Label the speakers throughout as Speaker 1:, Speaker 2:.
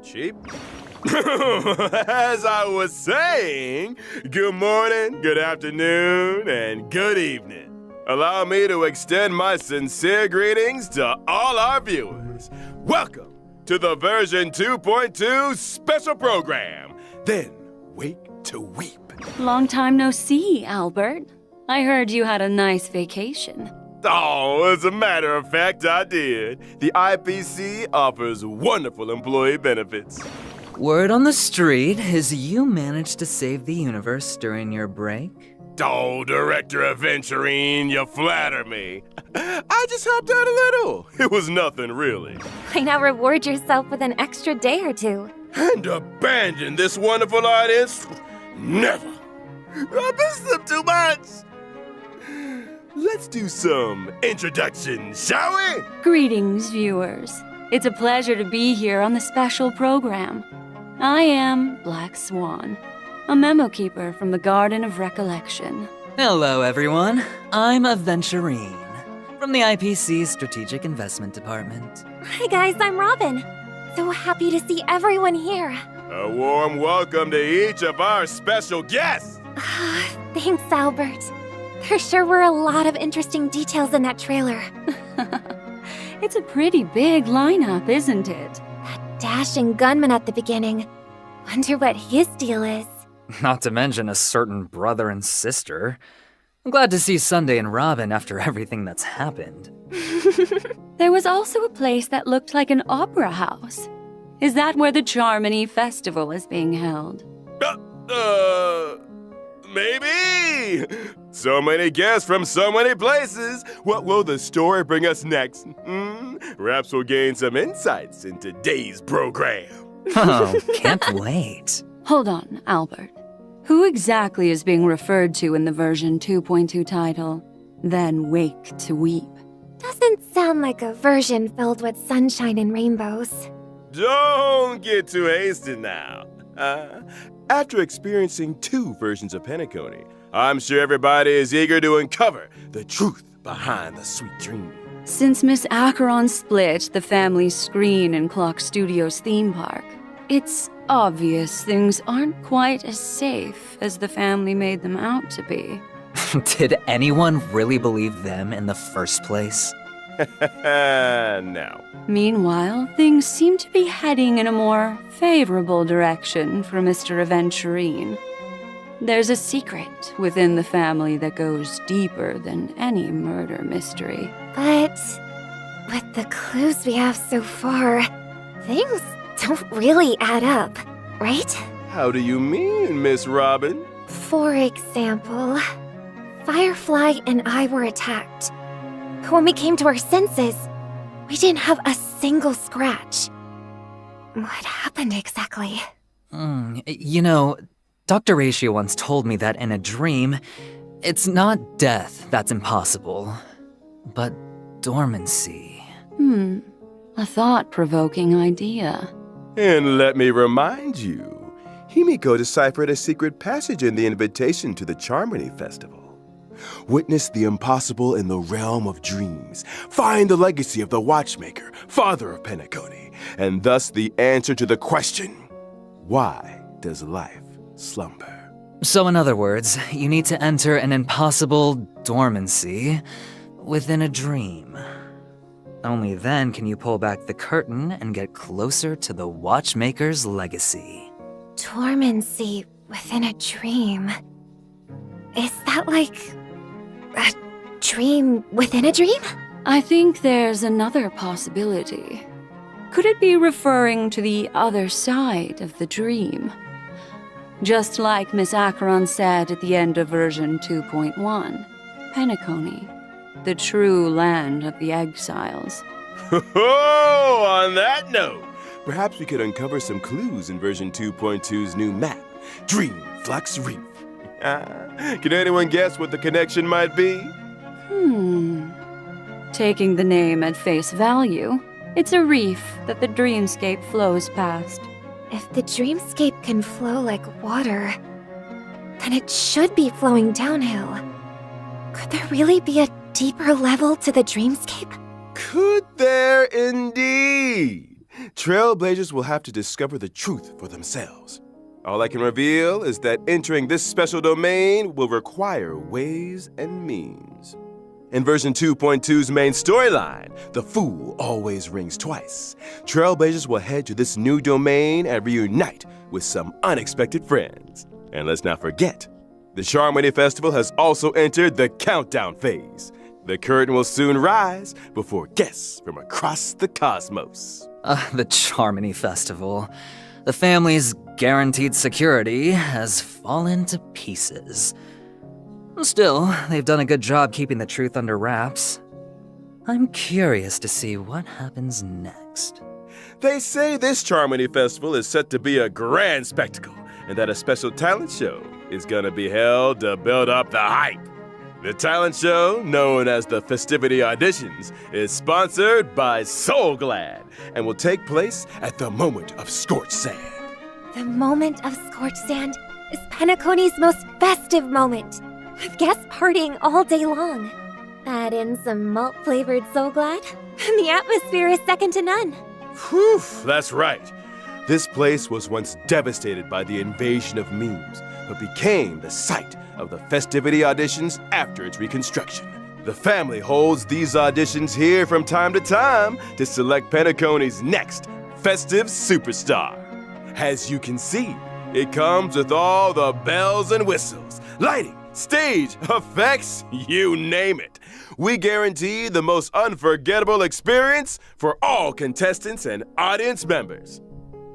Speaker 1: Cheap. As I was saying, good morning, good afternoon, and good evening. Allow me to extend my sincere greetings to all our viewers. Welcome to the version 2.2 special program, Then Wake to Weep.
Speaker 2: Long time no see, Albert. I heard you had a nice vacation.
Speaker 1: Oh, as a matter of fact, I did. The IPC offers wonderful employee benefits.
Speaker 3: Word on the street is you managed to save the universe during your break?
Speaker 1: Oh, Director Aventurine, you flatter me. I just helped out a little. It was nothing, really.
Speaker 4: Why not reward yourself with an extra day or two?
Speaker 1: And abandon this wonderful audience? Never. I miss them too much. Let's do some introductions, shall we?
Speaker 2: Greetings, viewers. It's a pleasure to be here on the special program. I am Black Swan, a memo keeper from the Garden of Recollection.
Speaker 3: Hello, everyone. I'm Aventurine from the IPC Strategic Investment Department.
Speaker 4: Hi guys, I'm Robin. So happy to see everyone here.
Speaker 1: A warm welcome to each of our special guests.
Speaker 4: Thanks, Albert. There sure were a lot of interesting details in that trailer.
Speaker 2: It's a pretty big lineup, isn't it?
Speaker 4: That dashing gunman at the beginning. Wonder what his deal is.
Speaker 3: Not to mention a certain brother and sister. I'm glad to see Sunday and Robin after everything that's happened.
Speaker 2: There was also a place that looked like an opera house. Is that where the Charmony Festival is being held?
Speaker 1: Maybe! So many guests from so many places. What will the story bring us next? Perhaps we'll gain some insights in today's program.
Speaker 3: Oh, can't wait.
Speaker 2: Hold on, Albert. Who exactly is being referred to in the version 2.2 title, Then Wake to Weep?
Speaker 4: Doesn't sound like a version filled with sunshine and rainbows.
Speaker 1: Don't get too hasty now. After experiencing 2 versions of Penacony, I'm sure everybody is eager to uncover the truth behind the sweet dream.
Speaker 2: Since Miss Acheron split the family screen in Clock Studios theme park, it's obvious things aren't quite as safe as the family made them out to be.
Speaker 3: Did anyone really believe them in the first place?
Speaker 1: No.
Speaker 2: Meanwhile, things seem to be heading in a more favorable direction for Mr. Aventurine. There's a secret within the family that goes deeper than any murder mystery.
Speaker 4: But with the clues we have so far, things don't really add up, right?
Speaker 1: How do you mean, Miss Robin?
Speaker 4: For example, Firefly and I were attacked. When we came to our senses, we didn't have a single scratch. What happened exactly?
Speaker 3: You know, Dr. Ratio once told me that in a dream, it's not death that's impossible, but dormancy.
Speaker 2: A thought-provoking idea.
Speaker 1: And let me remind you, Himiko deciphered a secret passage in the invitation to the Charmony Festival. Witness the impossible in the realm of dreams. Find the legacy of the Watchmaker, father of Penacony, and thus the answer to the question, why does life slumber?
Speaker 3: So in other words, you need to enter an impossible dormancy within a dream. Only then can you pull back the curtain and get closer to the Watchmaker's legacy.
Speaker 4: Dormancy within a dream. Is that like a dream within a dream?
Speaker 2: I think there's another possibility. Could it be referring to the other side of the dream? Just like Miss Acheron said at the end of version 2.1, Penacony, the true land of the exiles.
Speaker 1: Oh, on that note, perhaps we could uncover some clues in version 2.2's new map, Dream Flux Reef. Can anyone guess what the connection might be?
Speaker 2: Taking the name at face value, it's a reef that the dreamscape flows past.
Speaker 4: If the dreamscape can flow like water, then it should be flowing downhill. Could there really be a deeper level to the dreamscape?
Speaker 1: Could there indeed? Trailblazers will have to discover the truth for themselves. All I can reveal is that entering this special domain will require ways and means. In version 2.2's main storyline, The Fool Always Rings Twice, Trailblazers will head to this new domain and reunite with some unexpected friends. And let's not forget, the Charmony Festival has also entered the countdown phase. The curtain will soon rise before guests from across the cosmos.
Speaker 3: The Charmony Festival. The family's guaranteed security has fallen to pieces. Still, they've done a good job keeping the truth under wraps. I'm curious to see what happens next.
Speaker 1: They say this Charmony Festival is set to be a grand spectacle and that a special talent show is gonna be held to build up the hype. The talent show, known as the Festivity Auditions, is sponsored by Soul Glad and will take place at the moment of scorched sand.
Speaker 4: The moment of scorched sand is Penacony's most festive moment, with guests partying all day long. Add in some malt-flavored Soul Glad, and the atmosphere is second to none.
Speaker 1: Whew, that's right. This place was once devastated by the invasion of memes, but became the site of the Festivity Auditions after its reconstruction. The family holds these auditions here from time to time to select Penacony's next festive superstar. As you can see, it comes with all the bells and whistles, lighting, stage, effects, you name it. We guarantee the most unforgettable experience for all contestants and audience members.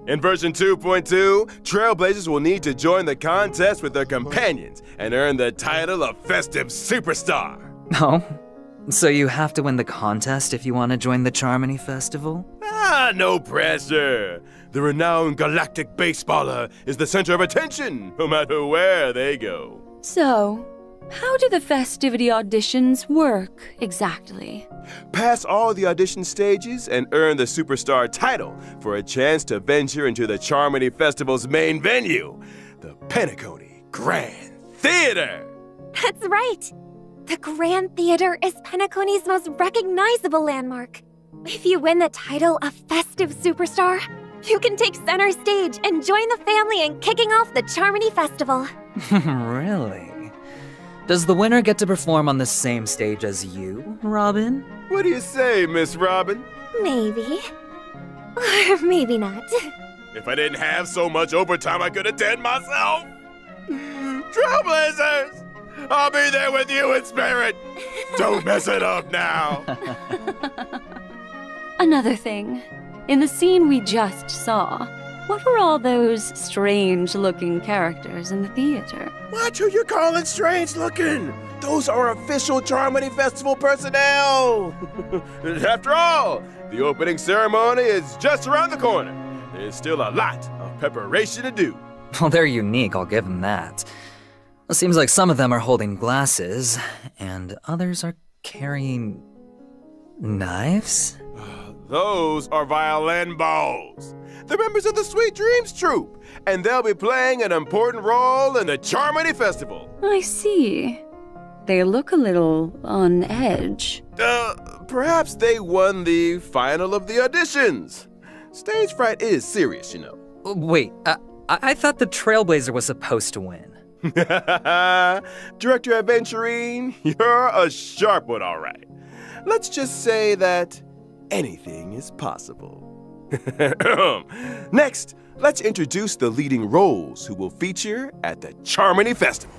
Speaker 1: In version 2.2, Trailblazers will need to join the contest with their companions and earn the title of Festive Superstar.
Speaker 3: Oh? So you have to win the contest if you want to join the Charmony Festival?
Speaker 1: No pressure. The renowned galactic baseballer is the center of attention, no matter where they go.
Speaker 2: So, how do the festivity auditions work exactly?
Speaker 1: Pass all the audition stages and earn the superstar title for a chance to venture into the Charmony Festival's main venue, the Penacony Grand Theater.
Speaker 4: That's right! The Grand Theater is Penacony's most recognizable landmark. If you win the title of Festive Superstar, you can take center stage and join the family in kicking off the Charmony Festival.
Speaker 3: Really? Does the winner get to perform on the same stage as you, Robin?
Speaker 1: What do you say, Miss Robin?
Speaker 4: Maybe. Or maybe not.
Speaker 1: If I didn't have so much overtime I could attend myself. Trailblazers! I'll be there with you in spirit. Don't mess it up now.
Speaker 2: Another thing. In the scene we just saw, what were all those strange-looking characters in the theater?
Speaker 1: What are you calling strange looking? Those are official Charmony Festival personnel. After all, the opening ceremony is just around the corner. There's still a lot of preparation to do.
Speaker 3: Well, they're unique, I'll give them that. It seems like some of them are holding glasses, and others are carrying knives?
Speaker 1: Those are violin bows. They're members of the Sweet Dreams troupe, and they'll be playing an important role in the Charmony Festival.
Speaker 2: I see. They look a little on edge.
Speaker 1: Perhaps they won the final of the auditions. Stage fright is serious, you know.
Speaker 3: Wait, I thought the Trailblazer was supposed to win.
Speaker 1: Director Aventurine, you're a sharp one, all right. Let's just say that anything is possible. Next, let's introduce the leading roles who will feature at the Charmony Festival.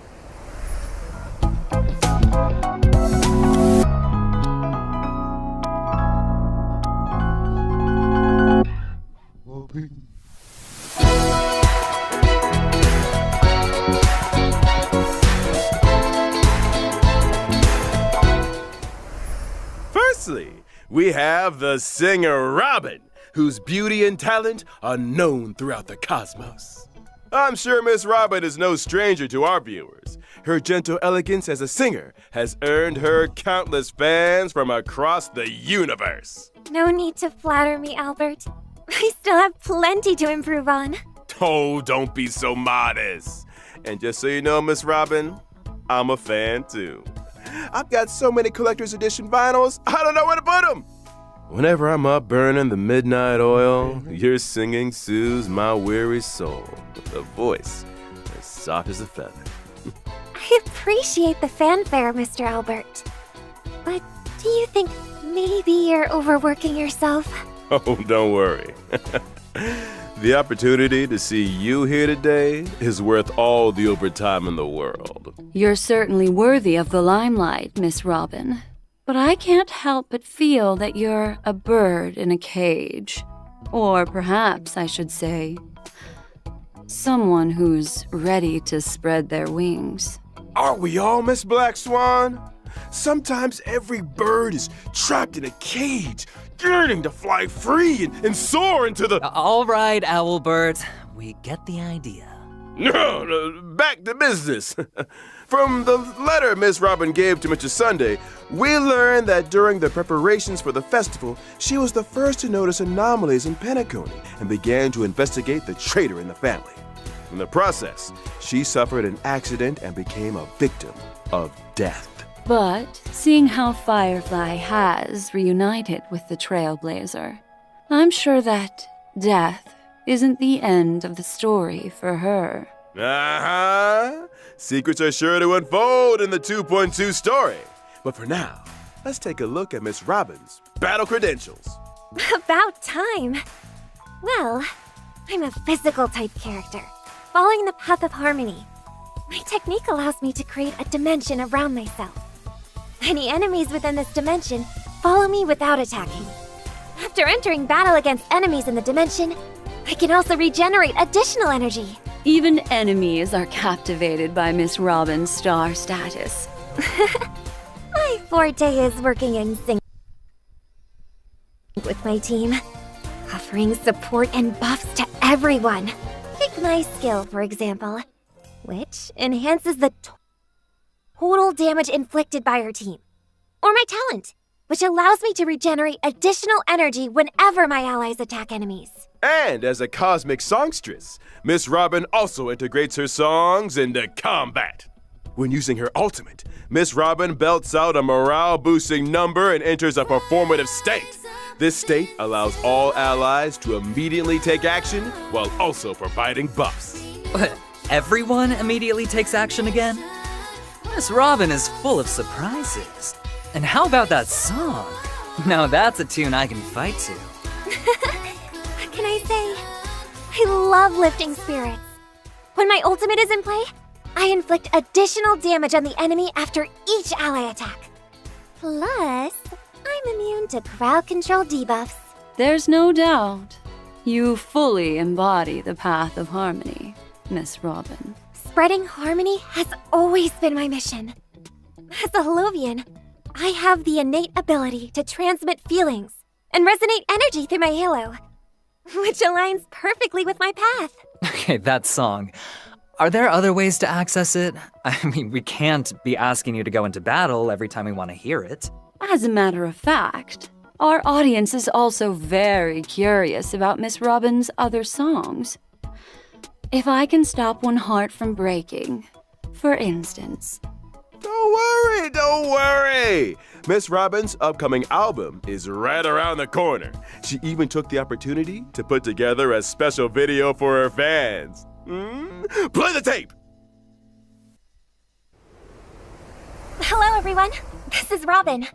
Speaker 1: Firstly, we have the singer Robin, whose beauty and talent are known throughout the cosmos. I'm sure Miss Robin is no stranger to our viewers. Her gentle elegance as a singer has earned her countless fans from across the universe.
Speaker 4: No need to flatter me, Albert. I still have plenty to improve on.
Speaker 1: Oh, don't be so modest. And just so you know, Miss Robin, I'm a fan too. I've got so many collector's edition vinyls, I don't know where to put them. Whenever I'm up burning the midnight oil, your singing soothes my weary soul with a voice as soft as a feather.
Speaker 4: I appreciate the fanfare, Mr. Albert. But do you think maybe you're overworking yourself?
Speaker 1: Oh, don't worry. The opportunity to see you here today is worth all the overtime in the world.
Speaker 2: You're certainly worthy of the limelight, Miss Robin. But I can't help but feel that you're a bird in a cage. Or perhaps I should say, someone who's ready to spread their wings.
Speaker 1: Aren't we all, Miss Black Swan? Sometimes every bird is trapped in a cage, yearning to fly free and soar into the...
Speaker 3: All right, Owlbert. We get the idea.
Speaker 1: No, back to business. From the letter Miss Robin gave to Mr. Sunday, we learned that during the preparations for the festival, she was the first to notice anomalies in Penacony and began to investigate the traitor in the family. In the process, she suffered an accident and became a victim of death.
Speaker 2: But seeing how Firefly has reunited with the Trailblazer, I'm sure that death isn't the end of the story for her.
Speaker 1: Uh-huh. Secrets are sure to unfold in the 2.2 story. But for now, let's take a look at Miss Robin's battle credentials.
Speaker 4: About time. Well, I'm a physical type character, following the path of harmony. My technique allows me to create a dimension around myself. Any enemies within this dimension follow me without attacking. After entering battle against enemies in the dimension, I can also regenerate additional energy.
Speaker 2: Even enemies are captivated by Miss Robin's star status.
Speaker 4: My forte is working in sync with my team, offering support and buffs to everyone. Take my skill, for example, which enhances the total damage inflicted by our team. Or my talent, which allows me to regenerate additional energy whenever my allies attack enemies.
Speaker 1: And as a cosmic songstress, Miss Robin also integrates her songs into combat. When using her ultimate, Miss Robin belts out a morale-boosting number and enters a performative state. This state allows all allies to immediately take action while also providing buffs.
Speaker 3: What? Everyone immediately takes action again? Miss Robin is full of surprises. And how about that song? Now that's a tune I can fight to.
Speaker 4: What can I say? I love lifting spirits. When my ultimate is in play, I inflict additional damage on the enemy after each ally attack. Plus, I'm immune to crowd control debuffs.
Speaker 2: There's no doubt you fully embody the path of harmony, Miss Robin.
Speaker 4: Spreading harmony has always been my mission. As a Holovian, I have the innate ability to transmit feelings and resonate energy through my halo, which aligns perfectly with my path.
Speaker 3: Okay, that song. Are there other ways to access it? I mean, we can't be asking you to go into battle every time we want to hear it.
Speaker 2: As a matter of fact, our audience is also very curious about Miss Robin's other songs. If I can stop one heart from breaking, for instance.
Speaker 1: Don't worry! Miss Robin's upcoming album is right around the corner. She even took the opportunity to put together a special video for her fans. Play the tape!
Speaker 4: Hello, everyone. This is Robin.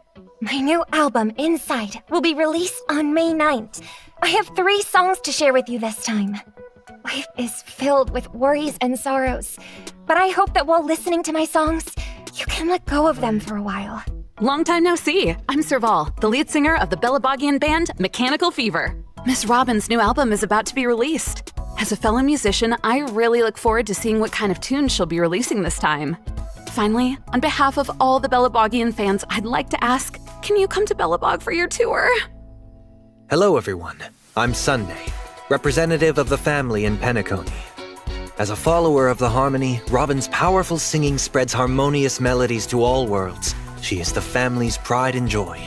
Speaker 4: My new album, Inside, will be released on May 9th. I have 3 songs to share with you this time. Life is filled with worries and sorrows, but I hope that while listening to my songs, you can let go of them for a while.
Speaker 5: Long time no see. I'm Serval, the lead singer of the Belabogian band Mechanical Fever. Miss Robin's new album is about to be released. As a fellow musician, I really look forward to seeing what kind of tunes she'll be releasing this time. Finally, on behalf of all the Belabogian fans, I'd like to ask, can you come to Belabog for your tour?
Speaker 6: Hello, everyone. I'm Sunday, representative of the family in Penacony. As a follower of the harmony, Robin's powerful singing spreads harmonious melodies to all worlds. She is the family's pride and joy.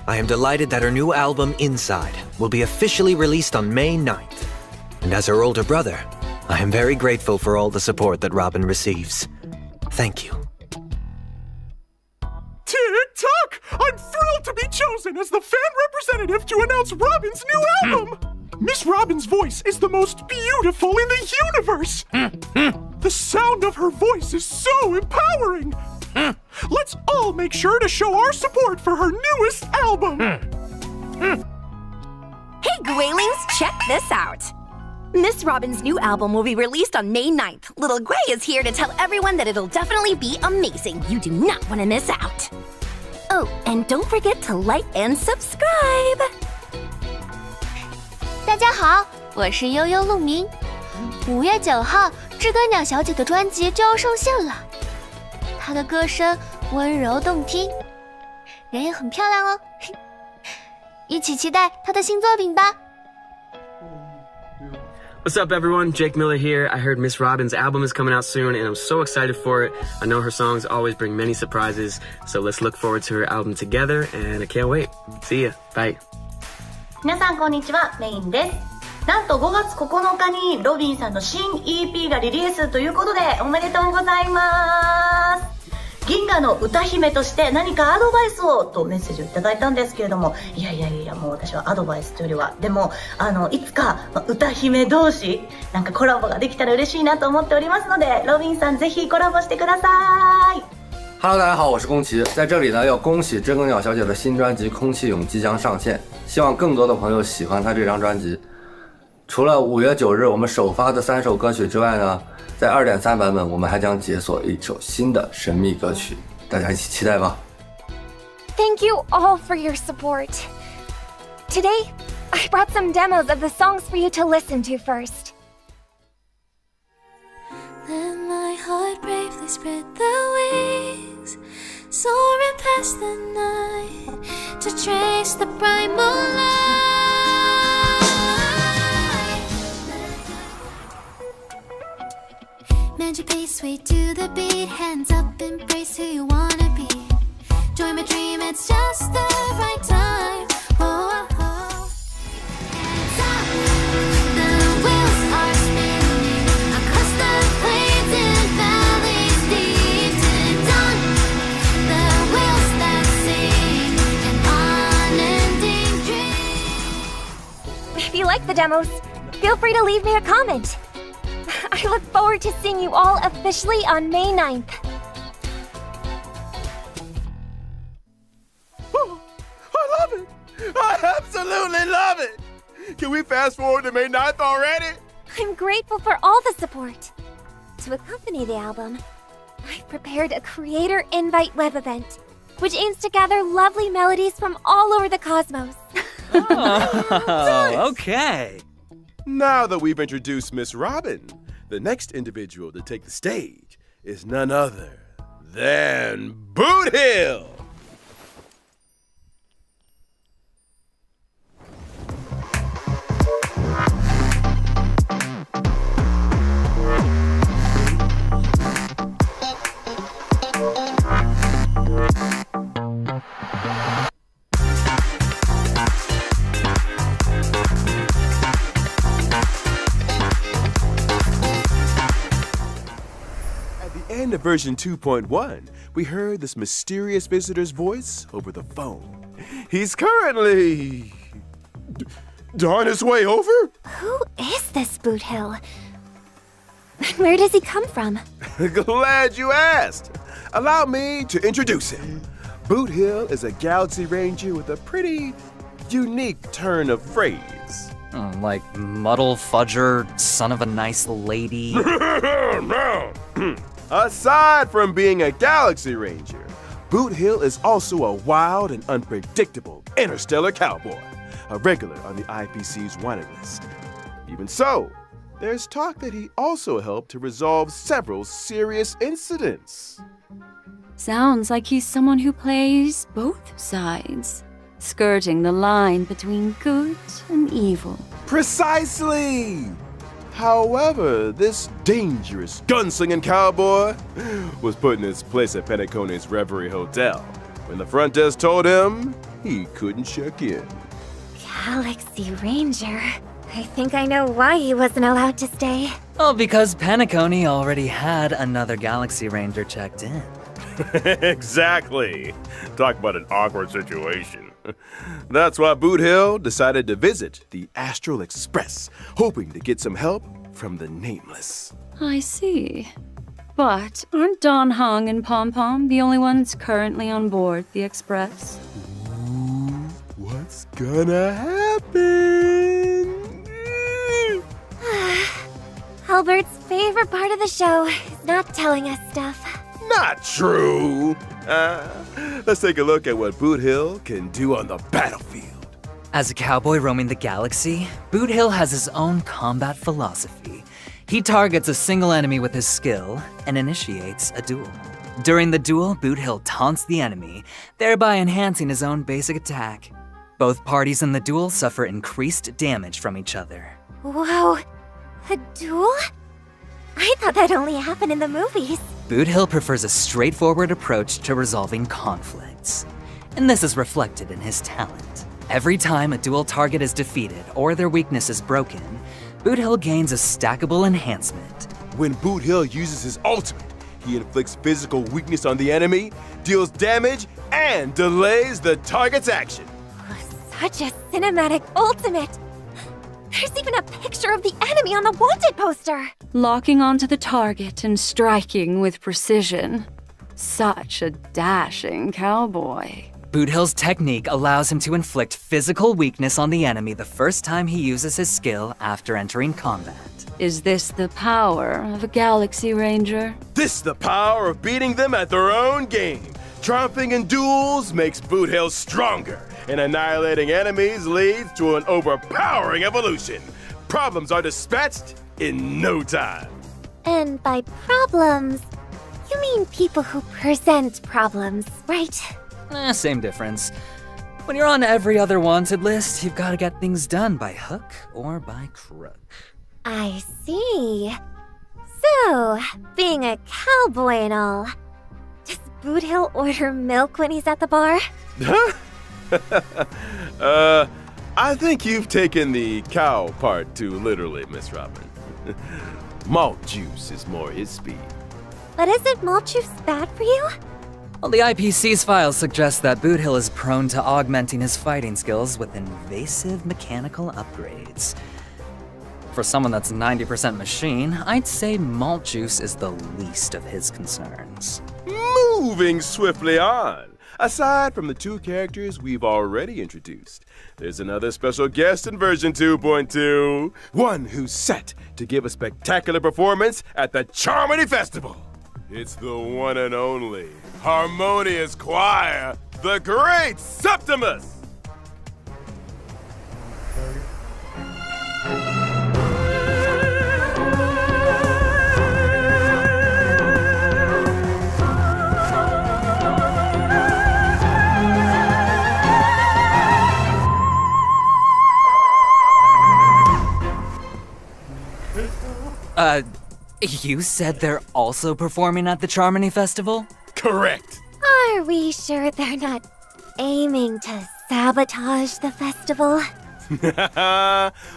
Speaker 6: I am delighted that her new album, Inside, will be officially released on May 9th. And as her older brother, I am very grateful for all the support that Robin receives. Thank you.
Speaker 1: Tick-tock! I'm thrilled to be chosen as the fan representative to announce Robin's new album! Miss Robin's voice is the most beautiful in the universe! The sound of her voice is so empowering! Let's all make sure to show our support for her newest album!
Speaker 7: Hey, Gwaylings, check this out. Miss Robin's new album will be released on May 9th. Little Gray is here to tell everyone that it'll definitely be amazing. You do not want to miss out. Oh, and don't forget to like and subscribe.
Speaker 8: 大家好，我是悠悠鹿鸣。5月9号，知更鸟小姐的专辑就要上线了。她的歌声温柔动听，人也很漂亮哦。一起期待她的新作品吧。
Speaker 9: What's up, everyone? Jake Miller here. I heard Miss Robin's album is coming out soon, and I'm so excited for it. I know her songs always bring many surprises, so let's look forward to her album together, and I can't wait. See ya. Bye.
Speaker 10: 皆さんこんにちは、メインです。なんと5月9日にロビンさんの新 EP がリリースということでおめでとうございます。銀河の歌姫として何かアドバイスをとメッセージをいただいたんですけれども、いやもう私はアドバイスというよりは、でもいつか歌姫同士なんかコラボができたら嬉しいなと思っておりますので、ロビンさんぜひコラボしてください。
Speaker 11: Hello， 大家好，我是宫崎，在这里呢要恭喜知更鸟小姐的新专辑《空气蛹》即将上线，希望更多的朋友喜欢她这张专辑。除了5月9日我们首发的3首歌曲之外呢，在 2.3 版本我们还将解锁一首新的神秘歌曲，大家一起期待吧。
Speaker 4: Thank you all for your support. Today, I brought some demos of the songs for you to listen to first.
Speaker 8: Let my heart bravely spread the wings, soaring past the night to trace the bright moonlight. Magic pace, sway to the beat, hands up, embrace who you wanna be. Join my dream, it's just the right time. Oh, oh, oh. Hands up, the wheels are spinning across the plains and valleys deep to dawn. The wheels that sing an unending dream.
Speaker 4: If you like the demos, feel free to leave me a comment. I look forward to seeing you all officially on May 9th.
Speaker 1: Oh, I love it! I absolutely love it! Can we fast forward to May 9th already?
Speaker 4: I'm grateful for all the support. To accompany the album, I've prepared a creator invite web event, which aims to gather lovely melodies from all over the cosmos.
Speaker 3: Oh, okay.
Speaker 1: Now that we've introduced Miss Robin, the next individual to take the stage is none other than Boot Hill! In the version 2.1, we heard this mysterious visitor's voice over the phone. He's currently on his way over?
Speaker 4: Who is this Boot Hill? Where does he come from?
Speaker 1: Glad you asked. Allow me to introduce him. Boot Hill is a Galaxy Ranger with a pretty unique turn of phrase.
Speaker 3: Like muddle fudger, son of a nice lady.
Speaker 1: No. Aside from being a Galaxy Ranger, Boot Hill is also a wild and unpredictable interstellar cowboy, a regular on the IPC's wanted list. Even so, there's talk that he also helped to resolve several serious incidents.
Speaker 2: Sounds like he's someone who plays both sides, skirting the line between good and evil.
Speaker 1: Precisely! However, this dangerous gunslinging cowboy was put in his place at Penacony's Reverie Hotel, when the front desk told him he couldn't check in.
Speaker 4: Galaxy Ranger. I think I know why he wasn't allowed to stay.
Speaker 3: Oh, because Penacony already had another Galaxy Ranger checked in.
Speaker 1: Exactly. Talk about an awkward situation. That's why Boot Hill decided to visit the Astral Express, hoping to get some help from the Nameless.
Speaker 2: I see. But aren't Don Hong and Pom Pom the only ones currently on board the Express?
Speaker 1: What's gonna happen?
Speaker 4: Albert's favorite part of the show is not telling us stuff.
Speaker 1: Not true. Let's take a look at what Boot Hill can do on the battlefield.
Speaker 3: As a cowboy roaming the galaxy, Boot Hill has his own combat philosophy. He targets a single enemy with his skill and initiates a duel. During the duel, Boot Hill taunts the enemy, thereby enhancing his own basic attack. Both parties in the duel suffer increased damage from each other.
Speaker 4: Whoa, a duel? I thought that only happened in the movies.
Speaker 3: Boot Hill prefers a straightforward approach to resolving conflicts, and this is reflected in his talent. Every time a duel target is defeated or their weakness is broken, Boot Hill gains a stackable enhancement.
Speaker 1: When Boot Hill uses his ultimate, he inflicts physical weakness on the enemy, deals damage, and delays the target's action.
Speaker 4: Such a cinematic ultimate. There's even a picture of the enemy on the wanted poster.
Speaker 2: Locking onto the target and striking with precision. Such a dashing cowboy.
Speaker 3: Boot Hill's technique allows him to inflict physical weakness on the enemy the first time he uses his skill after entering combat.
Speaker 2: Is this the power of a Galaxy Ranger?
Speaker 1: This the power of beating them at their own game. Triumphing in duels makes Boot Hill stronger, and annihilating enemies leads to an overpowering evolution. Problems are dispatched in no time.
Speaker 4: And by problems, you mean people who present problems, right?
Speaker 3: Same difference. When you're on every other wanted list, you've got to get things done by hook or by crook.
Speaker 4: I see. So, being a cowboy and all, does Boot Hill order milk when he's at the bar?
Speaker 1: I think you've taken the cow part too literally, Miss Robin. Malt juice is more his speed.
Speaker 4: But isn't malt juice bad for you?
Speaker 3: Well, the IPC's files suggest that Boot Hill is prone to augmenting his fighting skills with invasive mechanical upgrades. For someone that's 90% machine, I'd say malt juice is the least of his concerns.
Speaker 1: Moving swiftly on. Aside from the two characters we've already introduced, there's another special guest in version 2.2. One who's set to give a spectacular performance at the Charmony Festival. It's the one and only Harmonious Choir, the Great Septimus!
Speaker 3: You said they're also performing at the Charmony Festival?
Speaker 1: Correct.
Speaker 4: Are we sure they're not aiming to sabotage the festival?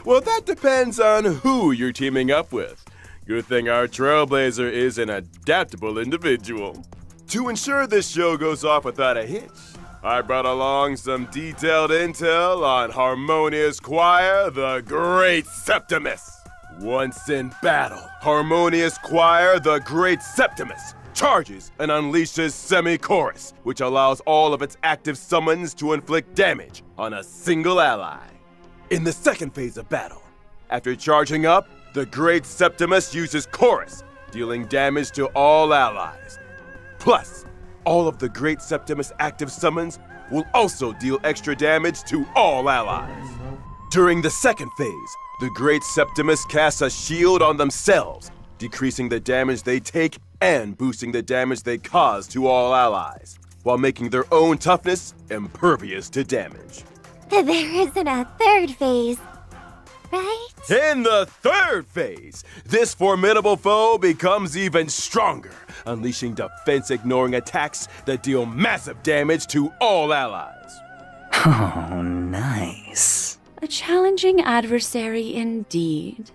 Speaker 1: Well, that depends on who you're teaming up with. Good thing our trailblazer is an adaptable individual. To ensure this show goes off without a hitch, I brought along some detailed intel on Harmonious Choir, the Great Septimus. Once in battle, Harmonious Choir, the Great Septimus, charges and unleashes Semi-Chorus, which allows all of its active summons to inflict damage on a single ally. In the second phase of battle, after charging up, the Great Septimus uses Chorus, dealing damage to all allies. Plus, all of the Great Septimus active summons will also deal extra damage to all allies. During the second phase, the Great Septimus casts a shield on themselves, decreasing the damage they take and boosting the damage they cause to all allies, while making their own toughness impervious to damage.
Speaker 4: There isn't a third phase. right?
Speaker 1: In the third phase, this formidable foe becomes even stronger, unleashing defense-ignoring attacks that deal massive damage to all allies.
Speaker 3: Oh, nice.
Speaker 2: A challenging adversary indeed.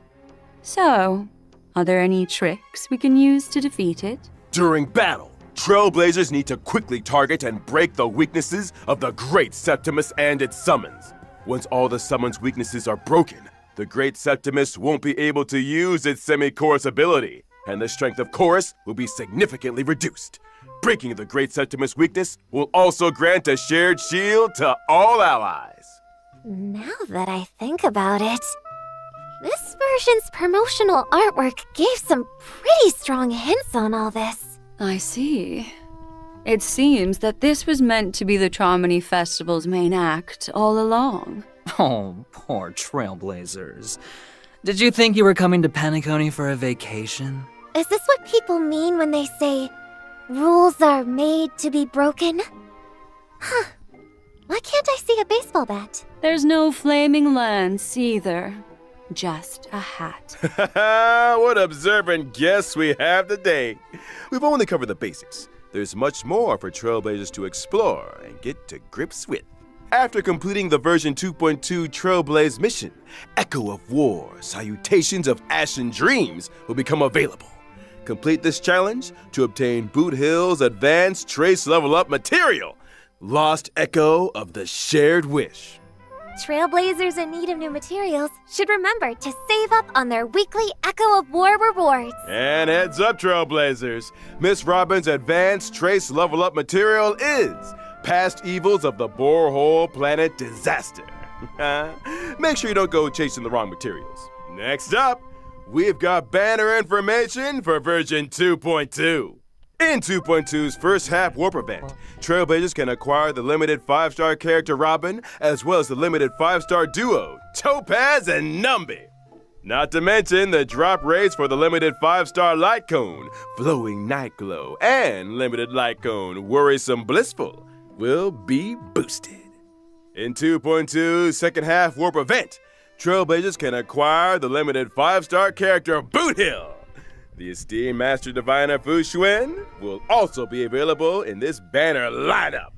Speaker 2: So, are there any tricks we can use to defeat it?
Speaker 1: During battle, Trailblazers need to quickly target and break the weaknesses of the Great Septimus and its summons. Once all the summons' weaknesses are broken, the Great Septimus won't be able to use its semi-chorus ability, and the strength of chorus will be significantly reduced. Breaking the Great Septimus weakness will also grant a shared shield to all allies.
Speaker 4: Now that I think about it, this version's promotional artwork gave some pretty strong hints on all this.
Speaker 2: I see. It seems that this was meant to be the Charmony Festival's main act all along.
Speaker 3: Oh, poor Trailblazers. Did you think you were coming to Penacony for a vacation?
Speaker 4: Is this what people mean when they say, rules are made to be broken? Huh. Why can't I see a baseball bat?
Speaker 2: There's no flaming lance either. Just a hat.
Speaker 1: What observant guests we have today. We've only covered the basics. There's much more for Trailblazers to explore and get to grips with. After completing the version 2.2 Trailblaze mission, Echo of War, Salutations of Ashen Dreams will become available. Complete this challenge to obtain Boot Hill's advanced trace level up material, Lost Echo of the Shared Wish.
Speaker 4: Trailblazers in need of new materials should remember to save up on their weekly Echo of War rewards.
Speaker 1: And heads up, Trailblazers, Miss Robin's advanced trace level up material is Past Evils of the Borehole Planet Disaster. Make sure you don't go chasing the wrong materials. Next up, we've got banner information for version 2.2. In 2.2's first half warp event, Trailblazers can acquire the limited 5-star character Robin, as well as the limited 5-star duo, Topaz and Numby. Not to mention the drop rates for the limited 5-star Light Cone, Flowing Night Glow, and limited Light Cone, Worrisome Blissful, will be boosted. In 2.2's second half warp event, Trailblazers can acquire the limited 5-star character Boot Hill. The esteemed Master Diviner Fu Xuan will also be available in this banner lineup.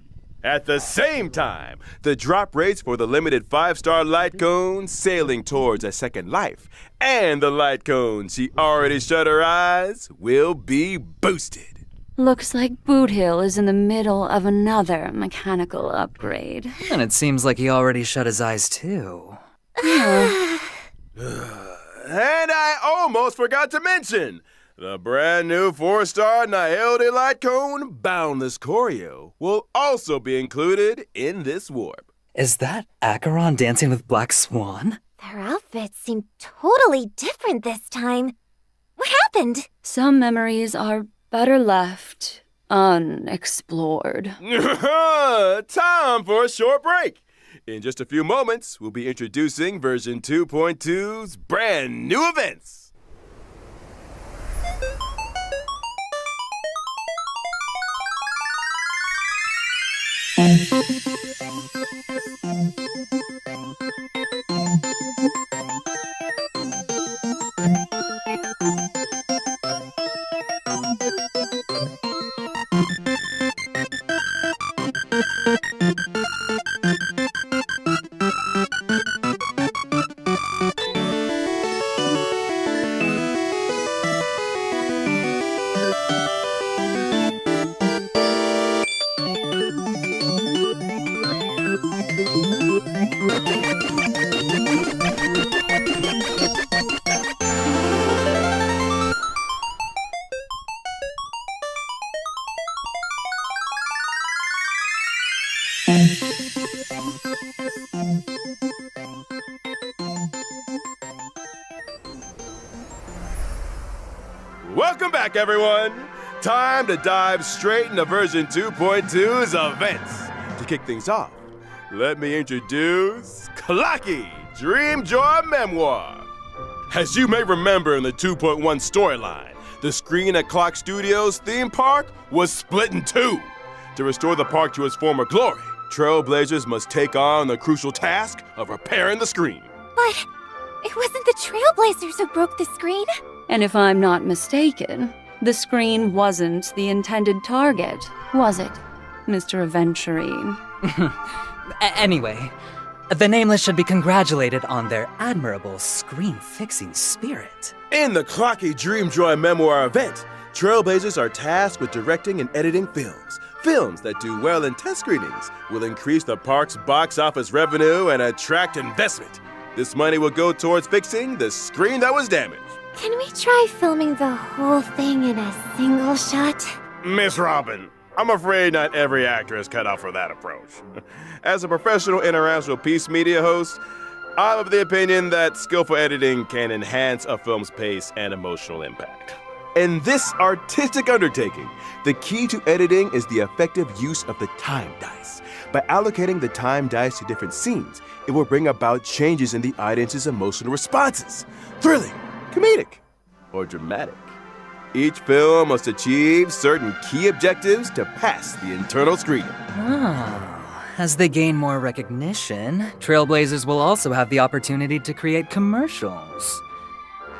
Speaker 1: At the same time, the drop rates for the limited 5-star Light Cone Sailing Towards a Second Life and the Light Cone She Already Shut Her Eyes will be boosted.
Speaker 2: Looks like Boot Hill is in the middle of another mechanical upgrade.
Speaker 3: And it seems like he already shut his eyes too.
Speaker 1: And I almost forgot to mention, the brand new 4-star Nihilde Light Cone Boundless Choreo will also be included in this warp.
Speaker 3: Is that Acheron dancing with Black Swan?
Speaker 4: Their outfits seem totally different this time. What happened?
Speaker 2: Some memories are better left unexplored.
Speaker 1: Time for a short break. In just a few moments, we'll be introducing version 2.2's brand new events. Welcome back, everyone! Time to dive straight into version 2.2's events. To kick things off, let me introduce Clocky Dream Joy Memoir. As you may remember in the 2.1 storyline, the screen at Clock Studios' theme park was split in two. To restore the park to its former glory, Trailblazers must take on the crucial task of repairing the screen.
Speaker 4: But It wasn't the Trailblazers who broke the screen.
Speaker 2: And if I'm not mistaken, the screen wasn't the intended target, was it, Mr. Aventurine?
Speaker 3: Anyway, the Nameless should be congratulated on their admirable screen-fixing spirit.
Speaker 1: In the Clocky Dream Joy Memoir event, Trailblazers are tasked with directing and editing films. Films that do well in test screenings will increase the park's box office revenue and attract investment. This money will go towards fixing the screen that was damaged.
Speaker 4: Can we try filming the whole thing in a single shot?
Speaker 1: Miss Robin, I'm afraid not every actor is cut out for that approach. As a professional international peace media host, I'm of the opinion that skillful editing can enhance a film's pace and emotional impact. In this artistic undertaking, the key to editing is the effective use of the time dice. By allocating the time dice to different scenes, it will bring about changes in the audience's emotional responses. Thrilling, comedic, or dramatic. Each film must achieve certain key objectives to pass the internal screening.
Speaker 3: As they gain more recognition, Trailblazers will also have the opportunity to create commercials.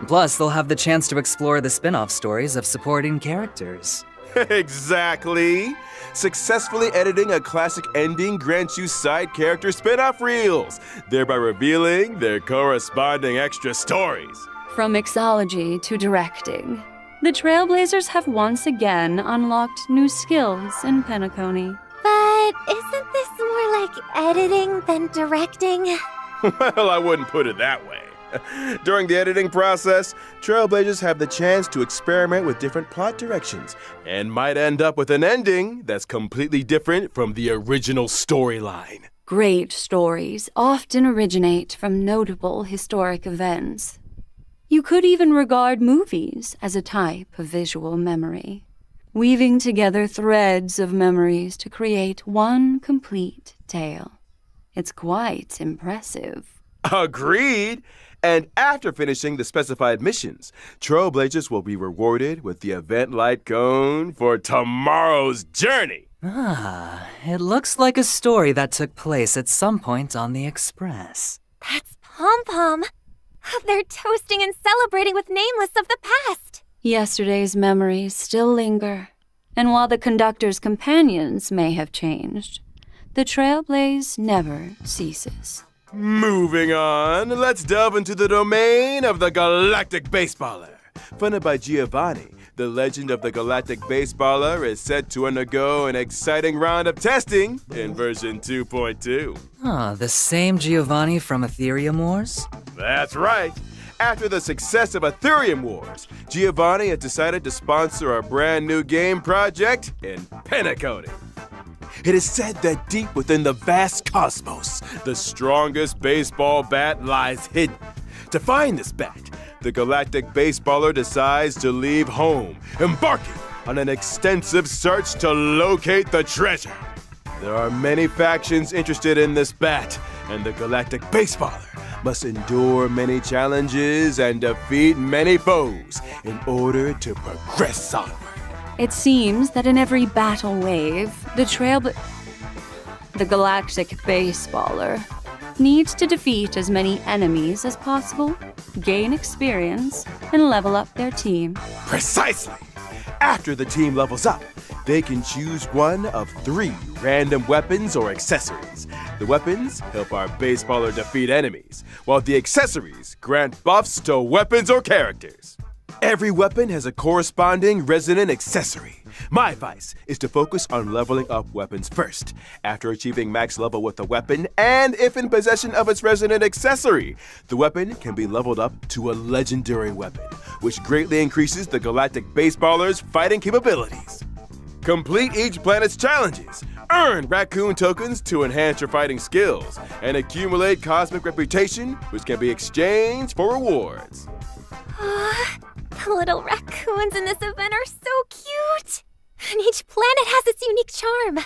Speaker 3: Plus, they'll have the chance to explore the spin-off stories of supporting characters.
Speaker 1: Exactly. Successfully editing a classic ending grants you side character spin-off reels, thereby revealing their corresponding extra stories.
Speaker 2: From mixology to directing, the Trailblazers have once again unlocked new skills in Penacony.
Speaker 4: But isn't this more like editing than directing?
Speaker 1: Well, I wouldn't put it that way. During the editing process, Trailblazers have the chance to experiment with different plot directions and might end up with an ending that's completely different from the original storyline.
Speaker 2: Great stories often originate from notable historic events. You could even regard movies as a type of visual memory, weaving together threads of memories to create one complete tale. It's quite impressive.
Speaker 1: Agreed! And after finishing the specified missions, Trailblazers will be rewarded with the event light cone for tomorrow's journey.
Speaker 3: It looks like a story that took place at some point on the Express.
Speaker 4: That's Pom Pom. They're toasting and celebrating with Nameless of the past.
Speaker 2: Yesterday's memories still linger, and while the conductor's companions may have changed, the Trailblaze never ceases.
Speaker 1: Moving on, let's delve into the domain of the Galactic Baseballer. Funded by Giovanni, the legend of the Galactic Baseballer is set to undergo an exciting round of testing in version 2.2.
Speaker 3: The same Giovanni from Ethereum Wars?
Speaker 1: That's right. After the success of Ethereum Wars, Giovanni has decided to sponsor a brand new game project in Penacony. It is said that deep within the vast cosmos, the strongest baseball bat lies hidden. To find this bat, the Galactic Baseballer decides to leave home, embarking on an extensive search to locate the treasure. There are many factions interested in this bat, and the Galactic Baseballer must endure many challenges and defeat many foes in order to progress onward.
Speaker 2: It seems that in every battle wave, the Galactic Baseballer needs to defeat as many enemies as possible, gain experience, and level up their team.
Speaker 1: Precisely! After the team levels up, they can choose one of 3 random weapons or accessories. The weapons help our baseballer defeat enemies, while the accessories grant buffs to weapons or characters. Every weapon has a corresponding resonant accessory. My advice is to focus on leveling up weapons first. After achieving max level with a weapon, and if in possession of its resonant accessory, the weapon can be leveled up to a legendary weapon, which greatly increases the Galactic Baseballer's fighting capabilities. Complete each planet's challenges, earn raccoon tokens to enhance your fighting skills, and accumulate cosmic reputation, which can be exchanged for rewards.
Speaker 4: The little raccoons in this event are so cute. And each planet has its unique charm.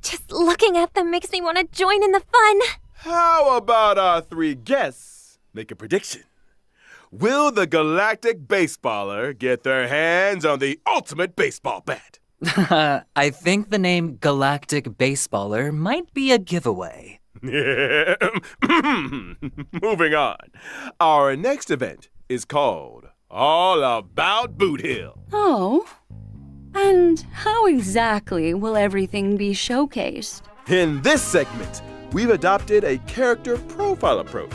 Speaker 4: Just looking at them makes me want to join in the fun.
Speaker 1: How about our 3 guests make a prediction? Will the Galactic Baseballer get their hands on the ultimate baseball bat?
Speaker 3: I think the name Galactic Baseballer might be a giveaway.
Speaker 1: Moving on. Our next event is called All About Boot Hill.
Speaker 2: Oh? And how exactly will everything be showcased?
Speaker 1: In this segment, we've adopted a character profile approach.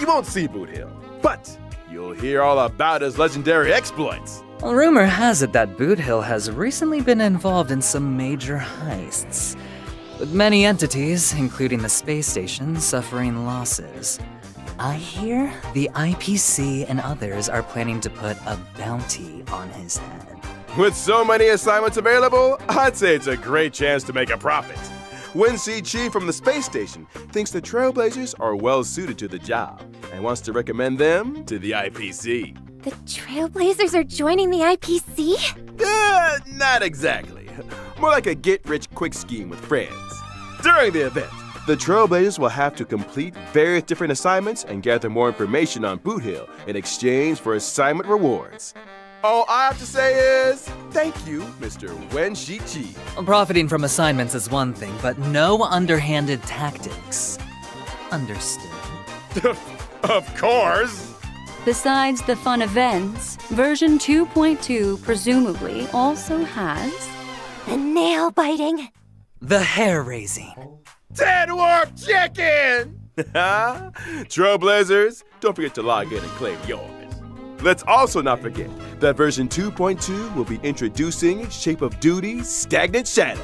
Speaker 1: You won't see Boot Hill, but you'll hear all about his legendary exploits.
Speaker 3: Well, rumor has it that Boot Hill has recently been involved in some major heists, with many entities, including the space station, suffering losses. I hear the IPC and others are planning to put a bounty on his head.
Speaker 1: With so many assignments available, I'd say it's a great chance to make a profit. Wen-Si Chi from the space station thinks the Trailblazers are well suited to the job and wants to recommend them to the IPC.
Speaker 4: The Trailblazers are joining the IPC?
Speaker 1: Not exactly. More like a get-rich-quick scheme with friends. During the event, the Trailblazers will have to complete various different assignments and gather more information on Boot Hill in exchange for assignment rewards. All I have to say is, thank you, Mr. Wen-Si Chi.
Speaker 3: Profiting from assignments is one thing, but no underhanded tactics. Understood.
Speaker 1: Of course!
Speaker 2: Besides the fun events, version 2.2 presumably also has
Speaker 4: The nail biting.
Speaker 3: The hair-raising.
Speaker 1: 10 Warp Chicken! Trailblazers, don't forget to log in and claim yours. Let's also not forget that version 2.2 will be introducing Shape of Duty Stagnant Shadow.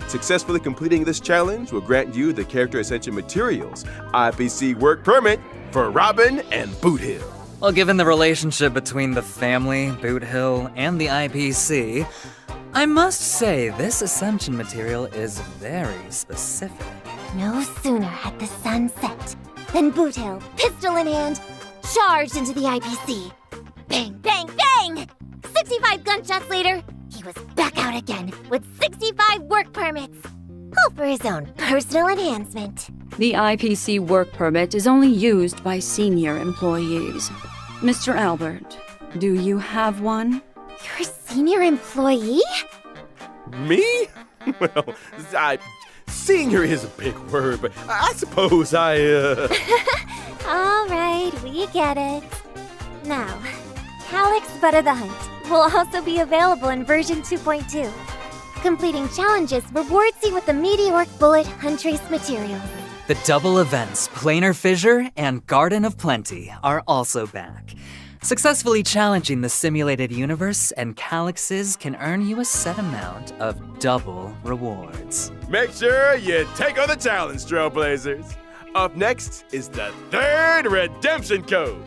Speaker 1: Successfully completing this challenge will grant you the Character Ascension Materials IPC work permit for Robin and Boot Hill.
Speaker 3: Well, given the relationship between the family, Boot Hill, and the IPC, I must say this Ascension material is very specific.
Speaker 4: No sooner had the sun set than Boot Hill, pistol in hand, charged into the IPC. Bang, bang, bang! 65 gunshots later, he was back out again with 65 work permits. All for his own personal enhancement.
Speaker 2: the IPC work permit is only used by senior employees. Mr. Albert, do you have one?
Speaker 4: You're a senior employee?
Speaker 1: Me? Well, senior is a big word, but I suppose
Speaker 4: All right, we get it. Now, Calyx Butter the Hunt will also be available in version 2.2. Completing challenges rewards you with the Meteoric Bullet Huntress materials.
Speaker 3: The double events, Planar Fissure and Garden of Plenty, are also back. Successfully challenging the simulated universe and Calyxes can earn you a set amount of double rewards.
Speaker 1: make sure you take on the challenge, Trailblazers. Up next is the third redemption code.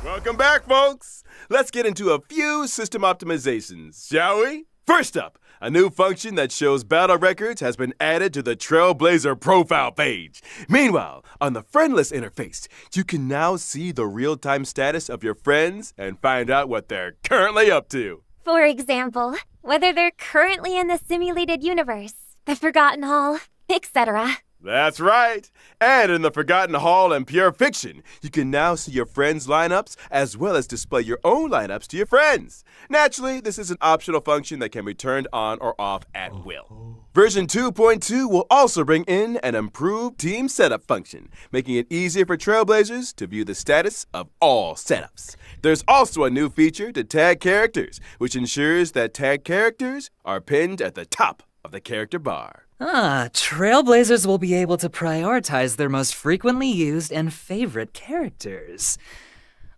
Speaker 1: Welcome back, folks. Let's get into a few system optimizations, shall we? First up, a new function that shows battle records has been added to the Trailblazer profile page. Meanwhile, on the friend list interface, you can now see the real-time status of your friends and find out what they're currently up to.
Speaker 4: For example, whether they're currently in the simulated universe, the Forgotten Hall, etc.
Speaker 1: That's right. And in the Forgotten Hall and Pure Fiction, you can now see your friends' lineups as well as display your own lineups to your friends. Naturally, this is an optional function that can be turned on or off at will. Version 2.2 will also bring in an improved team setup function, making it easier for Trailblazers to view the status of all setups. There's also a new feature to tag characters, which ensures that tag characters are pinned at the top of the character bar.
Speaker 3: Trailblazers will be able to prioritize their most frequently used and favorite characters.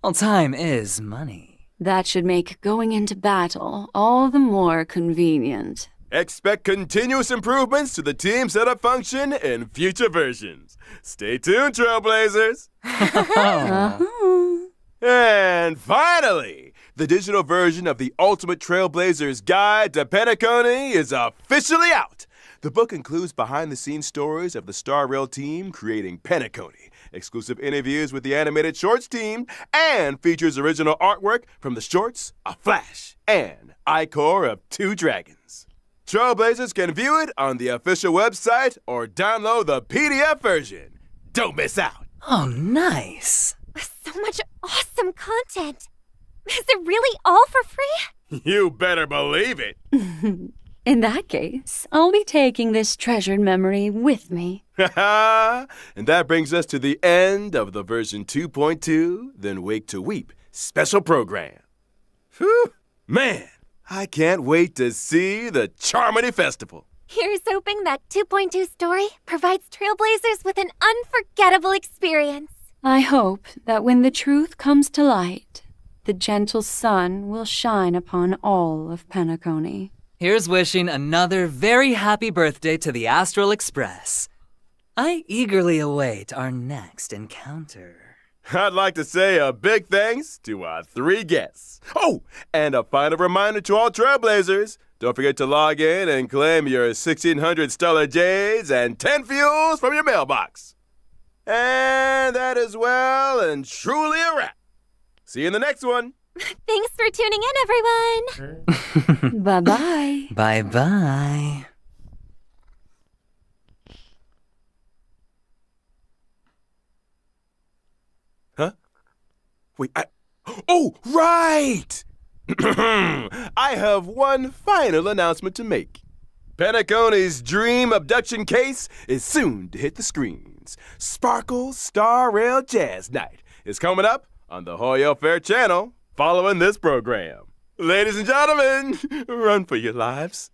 Speaker 3: Well, time is money.
Speaker 2: That should make going into battle all the more convenient.
Speaker 1: Expect continuous improvements to the team setup function in future versions. Stay tuned, Trailblazers! And finally, the digital version of the Ultimate Trailblazers Guide to Penacony is officially out. The book includes behind-the-scenes stories of the Star Rail team creating Penacony, exclusive interviews with the animated shorts team, and features original artwork from the shorts, a Flash, and Icor of 2 Dragons. Trailblazers can view it on the official website or download the PDF version. Don't miss out.
Speaker 3: Oh, nice.
Speaker 4: So much awesome content. Is it really all for free?
Speaker 1: You better believe it.
Speaker 2: In that case, I'll be taking this treasured memory with me.
Speaker 1: And that brings us to the end of the version 2.2, Then Wake to Weep special program. Whew, man, I can't wait to see the Charmony Festival.
Speaker 4: Here's hoping that 2.2 story provides Trailblazers with an unforgettable experience.
Speaker 2: I hope that when the truth comes to light, the gentle sun will shine upon all of Penacony.
Speaker 3: Here's wishing another very happy birthday to the Astral Express. I eagerly await our next encounter.
Speaker 1: I'd like to say a big thanks to our 3 guests. Oh, and a final reminder to all Trailblazers. Don't forget to log in and claim your 1,600 Stellar Jades and 10 fuels from your mailbox. And that is well and truly a wrap. See you in the next one.
Speaker 4: Thanks for tuning in, everyone.
Speaker 2: Bye-bye.
Speaker 3: Bye-bye.
Speaker 1: Huh? Wait, Oh, right! I have one final announcement to make. Penacony's dream abduction case is soon to hit the screens. Sparkle's Star Rail Jazz Night is coming up on the Hoyo Fair channel following this program. Ladies and gentlemen, run for your lives.